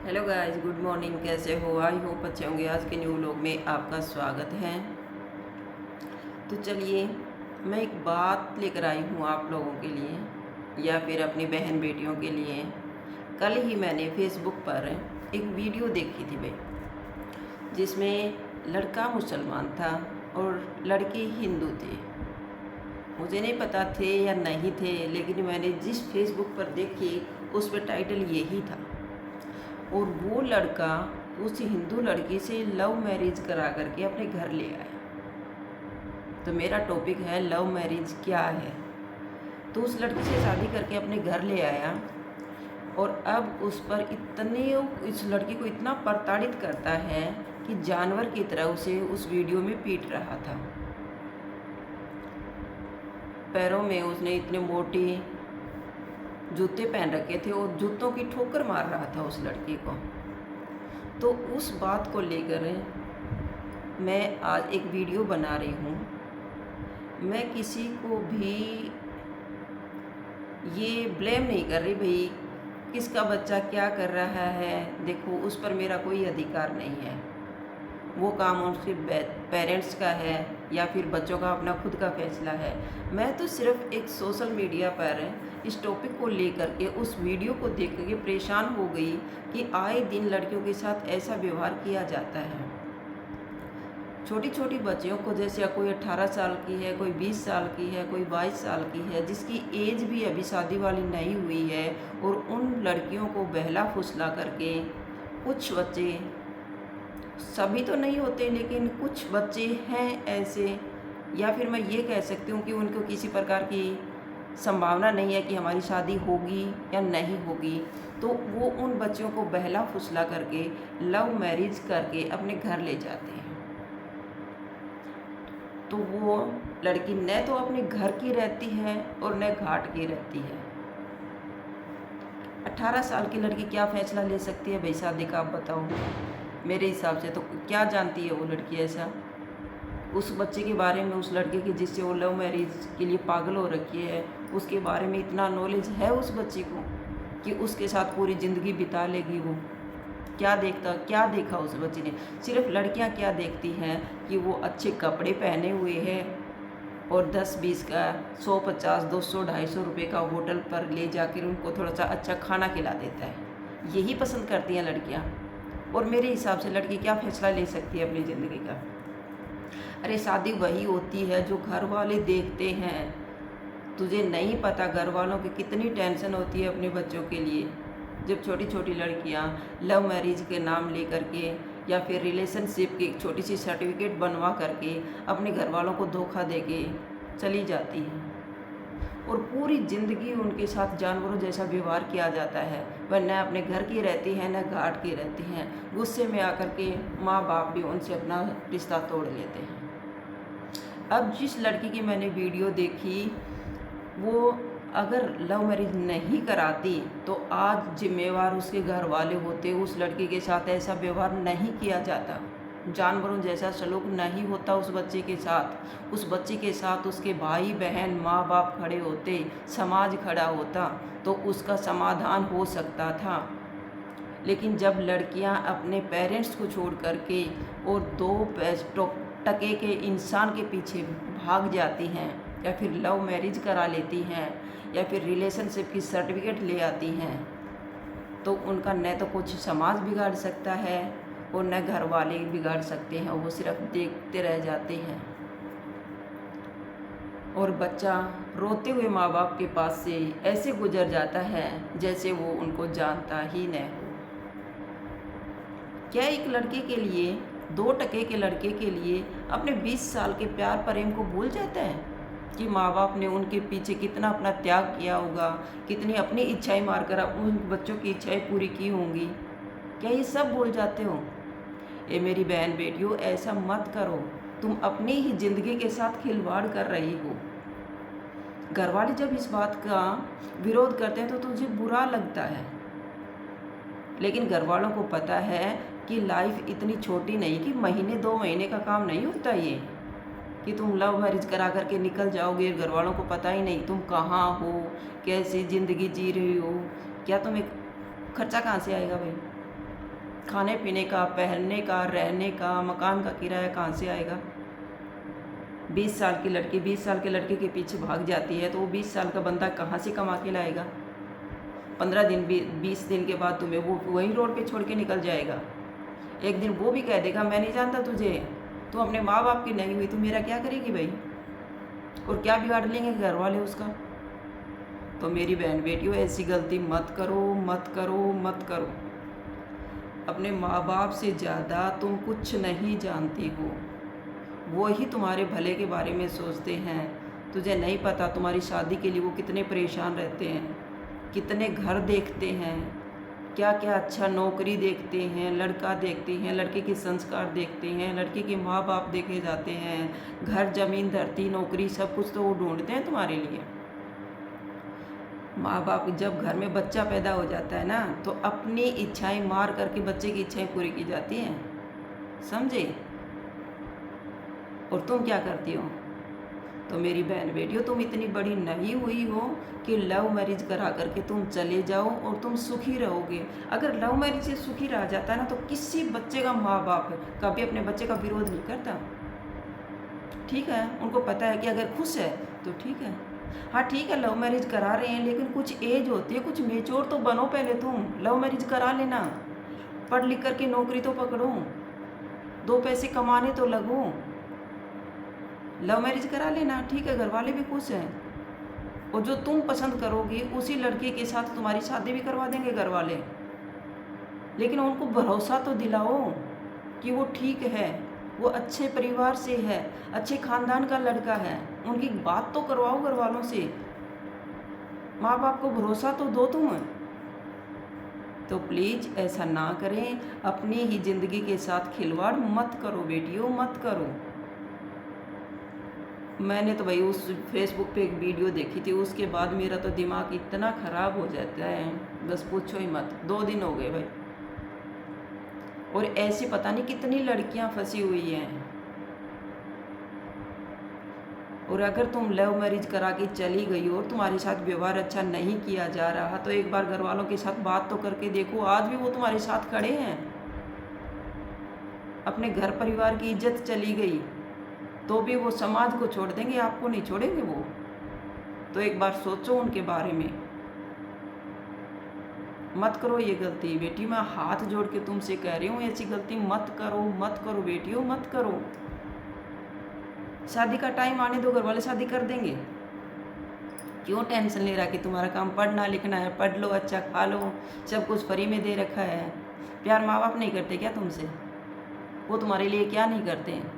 Hello guys, good morning. कैसे हो? I hope अच्छे होंगे। आज के न्यू व्लॉग में आपका स्वागत है। तो चलिए, मैं एक बात लेकर आई हूँ आप लोगों के लिए या फिर अपनी बहन बेटियों के लिए। कल ही मैंने फेसबुक पर एक वीडियो देखी थी भाई, जिसमें लड़का मुसलमान था और लड़की हिंदू थी। मुझे नहीं पता थे या नहीं थे, लेकिन मैंने जिस फेसबुक पर देखी उस पर टाइटल यही था। और वो लड़का उस हिंदू लड़की से लव मैरिज करा करके अपने घर ले आया। तो मेरा टॉपिक है लव मैरिज क्या है। तो उस लड़की से शादी करके अपने घर ले आया और अब उस पर इस लड़की को इतना प्रताड़ित करता है कि जानवर की तरह उसे उस वीडियो में पीट रहा था। पैरों में उसने इतने मोटे जूते पहन रखे थे और जूतों की ठोकर मार रहा था उस लड़की को। तो उस बात को लेकर मैं आज एक वीडियो बना रही हूँ। मैं किसी को भी ये ब्लेम नहीं कर रही भाई किसका बच्चा क्या कर रहा है। देखो, उस पर मेरा कोई अधिकार नहीं है। वो काम उनके पेरेंट्स का है या फिर बच्चों का अपना खुद का फैसला है। मैं तो सिर्फ एक सोशल मीडिया पर इस टॉपिक को लेकर के उस वीडियो को देख के परेशान हो गई कि आए दिन लड़कियों के साथ ऐसा व्यवहार किया जाता है। छोटी छोटी बच्चियों को, जैसे कोई 18 साल की है, कोई 20 साल की है, कोई 22 साल की है, जिसकी एज भी अभी शादी वाली नहीं हुई है, और उन लड़कियों को बहला फुसला करके कुछ बच्चे, सभी तो नहीं होते लेकिन कुछ बच्चे हैं ऐसे, या फिर मैं ये कह सकती हूँ कि उनको किसी प्रकार की संभावना नहीं है कि हमारी शादी होगी या नहीं होगी, तो वो उन बच्चों को बहला फुसला करके लव मैरिज करके अपने घर ले जाते हैं। तो वो लड़की न तो अपने घर की रहती है और न घाट की रहती है। 18 साल की लड़की क्या फैसला ले सकती है भाई शादी का, आप बताओ। मेरे हिसाब से तो क्या जानती है वो लड़की ऐसा उस बच्चे के बारे में, उस लड़के की जिससे वो लव मैरिज के लिए पागल हो रखी है, उसके बारे में इतना नॉलेज है उस बच्चे को कि उसके साथ पूरी ज़िंदगी बिता लेगी वो। क्या देखा उस बच्चे ने। सिर्फ लड़कियां क्या देखती हैं कि वो अच्छे कपड़े पहने हुए हैं और 10-20 का 150, 200, 250 रुपये का होटल पर ले जाकर उनको थोड़ा सा अच्छा खाना खिला देता है। यही पसंद करती हैं लड़कियां। और मेरे हिसाब से लड़की क्या फैसला ले सकती है अपनी ज़िंदगी का। अरे शादी वही होती है जो घर वाले देखते हैं। तुझे नहीं पता घर वालों की कितनी टेंशन होती है अपने बच्चों के लिए, जब छोटी छोटी लड़कियां लव मैरिज के नाम ले करके या फिर रिलेशनशिप की एक छोटी सी सर्टिफिकेट बनवा करके अपने घर वालों को धोखा दे के चली जाती हैं और पूरी ज़िंदगी उनके साथ जानवरों जैसा व्यवहार किया जाता है। वह न अपने घर की रहती हैं न घाट की रहती हैं। गुस्से में आकर के माँ बाप भी उनसे अपना रिश्ता तोड़ लेते हैं। अब जिस लड़की की मैंने वीडियो देखी, वो अगर लव मैरिज नहीं कराती तो आज जिम्मेवार उसके घर वाले होते। उस लड़की के साथ ऐसा व्यवहार नहीं किया जाता, जानवरों जैसा सलूक नहीं होता उस बच्चे के साथ। उस बच्चे के साथ उसके भाई बहन माँ बाप खड़े होते, समाज खड़ा होता तो उसका समाधान हो सकता था। लेकिन जब लड़कियां अपने पेरेंट्स को छोड़ करके और दो टके के इंसान के पीछे भाग जाती हैं या फिर लव मैरिज करा लेती हैं या फिर रिलेशनशिप की सर्टिफिकेट ले आती हैं, तो उनका न तो कुछ समाज बिगाड़ सकता है और न घर वाले बिगाड़ सकते हैं। वो सिर्फ देखते रह जाते हैं और बच्चा रोते हुए माँ बाप के पास से ऐसे गुजर जाता है जैसे वो उनको जानता ही न हो। क्या एक लड़के के लिए, 2 टके के लड़के के लिए अपने 20 साल के प्यार प्रेम को भूल जाता है कि माँ बाप ने उनके पीछे कितना अपना त्याग किया होगा, कितनी अपनी इच्छाएं मारकर उन बच्चों की इच्छाएं पूरी की होंगी। क्या ये सब भूल जाते हो? ये मेरी बहन बेटियों, ऐसा मत करो। तुम अपनी ही ज़िंदगी के साथ खिलवाड़ कर रही हो। घर वाले जब इस बात का विरोध करते हैं तो तुझे बुरा लगता है, लेकिन घर वालों को पता है कि लाइफ इतनी छोटी नहीं कि महीने 2 महीने का काम नहीं होता ये कि तुम लव मैरिज करा करके निकल जाओगे। घर वालों को पता ही नहीं तुम कहाँ हो, कैसी ज़िंदगी जी रही हो, क्या तुम्हें खर्चा कहाँ से आएगा भाई। खाने पीने का, पहनने का, रहने का, मकान का किराया कहाँ से आएगा? 20 साल की लड़की 20 साल के लड़के के पीछे भाग जाती है तो वो 20 साल का बंदा कहाँ से कमा के लाएगा? 15 दिन 20 दिन के बाद तुम्हें वो वहीं रोड पे छोड़ के निकल जाएगा। एक दिन वो भी कह देगा मैं नहीं जानता तुझे, तू अपने माँ बाप की नहीं हुई, तू मेरा क्या करेगी भाई? और क्या बिगाड़ लेंगे घर वाले उसका? तो मेरी बहन बेटियों, ऐसी गलती मत करो, मत करो, मत करो। अपने माँ बाप से ज़्यादा तुम कुछ नहीं जानती हो। वो ही तुम्हारे भले के बारे में सोचते हैं। तुझे नहीं पता तुम्हारी शादी के लिए वो कितने परेशान रहते हैं, कितने घर देखते हैं, क्या क्या अच्छा नौकरी देखते हैं, लड़का देखते हैं, लड़के के संस्कार देखते हैं, लड़के के माँ बाप देखे जाते हैं, घर जमीन धरती नौकरी सब कुछ तो वो ढूंढते हैं तुम्हारे लिए। माँ बाप जब घर में बच्चा पैदा हो जाता है ना तो अपनी इच्छाएं मार करके बच्चे की इच्छाएं पूरी की जाती हैं, समझे? और तुम क्या करती हो? तो मेरी बहन बेटियों, तुम इतनी बड़ी नहीं हुई हो कि लव मैरिज करा करके तुम चले जाओ और तुम सुखी रहोगे। अगर लव मैरिज से सुखी रह जाता है ना तो किसी बच्चे का माँ बाप कभी अपने बच्चे का विरोध नहीं करता। ठीक है, उनको पता है कि अगर खुश है तो ठीक है। हाँ ठीक है, लव मैरिज करा रहे हैं लेकिन कुछ एज होती है, कुछ मेच्योर तो बनो पहले। तुम लव मैरिज करा लेना, पढ़ लिख करके नौकरी तो पकड़ो, 2 पैसे कमाने तो लगो। लव मैरिज करा लेना, ठीक है, घर वाले भी खुश हैं। और जो तुम पसंद करोगी उसी लड़के के साथ तुम्हारी शादी भी करवा देंगे घर वाले। लेकिन उनको भरोसा तो दिलाओ कि वो ठीक है, वो अच्छे परिवार से है, अच्छे खानदान का लड़का है। उनकी बात तो करवाओ घर वालों से, माँ बाप को भरोसा तो दो तुम। तो प्लीज़ ऐसा ना करें, अपनी ही ज़िंदगी के साथ खिलवाड़ मत करो बेटियों, मत करो। मैंने तो भाई उस फेसबुक पे एक वीडियो देखी थी, उसके बाद मेरा तो दिमाग इतना ख़राब हो जाता है, बस पूछो ही मत। 2 दिन हो गए भाई, और ऐसी पता नहीं कितनी लड़कियां फंसी हुई हैं। और अगर तुम लव मैरिज करा के चली गई और तुम्हारे साथ व्यवहार अच्छा नहीं किया जा रहा तो एक बार घर वालों के साथ बात तो करके देखो। आज भी वो तुम्हारे साथ खड़े हैं, अपने घर परिवार की इज्जत चली गई तो भी वो समाज को छोड़ देंगे, आपको नहीं छोड़ेंगे वो। तो एक बार सोचो उनके बारे में, मत करो ये गलती। बेटी मैं हाथ जोड़ के तुमसे कह रही हूँ, ऐसी गलती मत करो, मत करो बेटियों, मत करो। शादी का टाइम आने दो, घर वाले शादी कर देंगे। क्यों टेंशन ले रहा कि तुम्हारा काम पढ़ना लिखना है? पढ़ लो, अच्छा खा लो, सब कुछ फ्री में दे रखा है। प्यार माँ बाप नहीं करते क्या तुमसे? वो तुम्हारे लिए क्या नहीं करते हैं?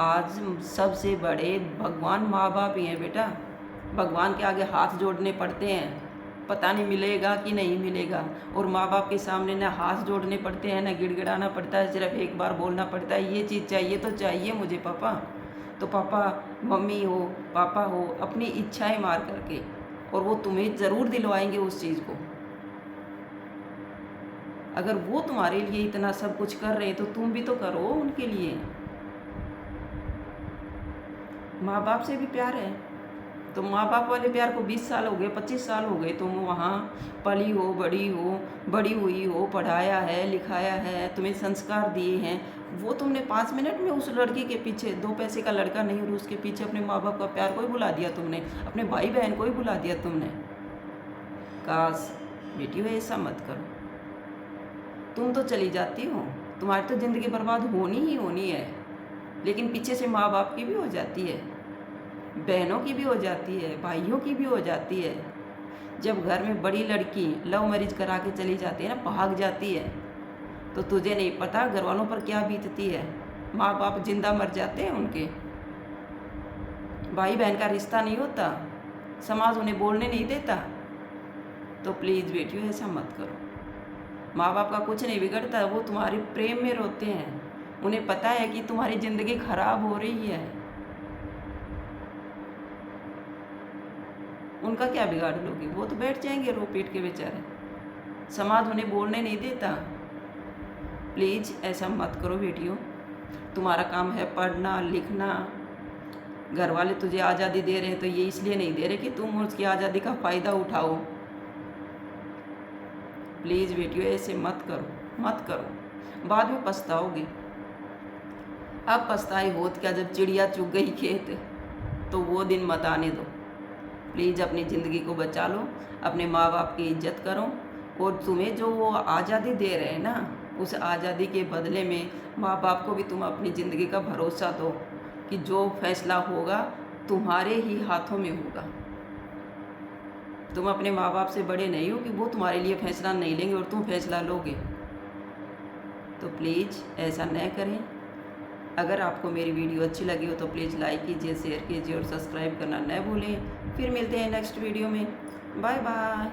आज सबसे बड़े भगवान माँ बाप ही हैं बेटा। भगवान के आगे हाथ जोड़ने पड़ते हैं, पता नहीं मिलेगा कि नहीं मिलेगा। और माँ बाप के सामने ना हाथ जोड़ने पड़ते हैं, ना गिड़गिड़ाना पड़ता है, सिर्फ एक बार बोलना पड़ता है ये चीज़ चाहिए तो चाहिए मुझे पापा। तो पापा मम्मी हो, पापा हो, अपनी इच्छाएं मार करके, और वो तुम्हें ज़रूर दिलवाएंगे उस चीज़ को। अगर वो तुम्हारे लिए इतना सब कुछ कर रहे हैं तो तुम भी तो करो उनके लिए। माँ बाप से भी प्यार है तो माँ बाप वाले प्यार को 20 साल हो गए, 25 साल हो गए, तुम वहाँ पली हो, बड़ी हुई हो, पढ़ाया है, लिखाया है, तुम्हें संस्कार दिए हैं। वो तुमने 5 मिनट में उस लड़की के पीछे, 2 पैसे का लड़का नहीं, और उसके पीछे अपने माँ बाप का प्यार को ही भुला दिया तुमने, अपने भाई बहन को ही भुला दिया तुमने। काश बेटी हो ऐसा मत करो। तुम तो चली जाती हो, तुम्हारी तो ज़िंदगी बर्बाद होनी ही होनी है, लेकिन पीछे से माँ बाप की भी हो जाती है, बहनों की भी हो जाती है, भाइयों की भी हो जाती है। जब घर में बड़ी लड़की लव मैरिज करा के चली जाती है ना, भाग जाती है, तो तुझे नहीं पता घर वालों पर क्या बीतती है। माँ बाप जिंदा मर जाते हैं उनके, भाई बहन का रिश्ता नहीं होता, समाज उन्हें बोलने नहीं देता। तो प्लीज़ बेटियों ऐसा मत करो। माँ बाप का कुछ नहीं बिगड़ता, वो तुम्हारे प्रेम में रोते हैं, उन्हें पता है कि तुम्हारी ज़िंदगी खराब हो रही है। उनका क्या बिगाड़ लोगी? वो तो बैठ जाएंगे रो पीट के बेचारे, समाज उन्हें बोलने नहीं देता। प्लीज़ ऐसा मत करो बेटियों। तुम्हारा काम है पढ़ना लिखना, घर वाले तुझे आज़ादी दे रहे हैं तो ये इसलिए नहीं दे रहे कि तुम उसकी आज़ादी का फ़ायदा उठाओ। प्लीज़ बेटियों ऐसे मत करो, मत करो, बाद में पछताओगे। अब पछताए होत क्या, जब चिड़िया चुग गई खेत, तो वो दिन मत आने दो। प्लीज़ अपनी ज़िंदगी को बचा लो, अपने माँ बाप की इज्जत करो, और तुम्हें जो वो आज़ादी दे रहे हैं ना, उस आज़ादी के बदले में माँ बाप को भी तुम अपनी ज़िंदगी का भरोसा दो कि जो फैसला होगा तुम्हारे ही हाथों में होगा। तुम अपने माँ बाप से बड़े नहीं हो कि वो तुम्हारे लिए फैसला नहीं लेंगे और तुम फैसला लोगे। तो प्लीज़ ऐसा न करें। अगर आपको मेरी वीडियो अच्छी लगी हो तो प्लीज़ लाइक कीजिए, शेयर कीजिए और सब्सक्राइब करना न भूलें। फिर मिलते हैं नेक्स्ट वीडियो में। Bye bye.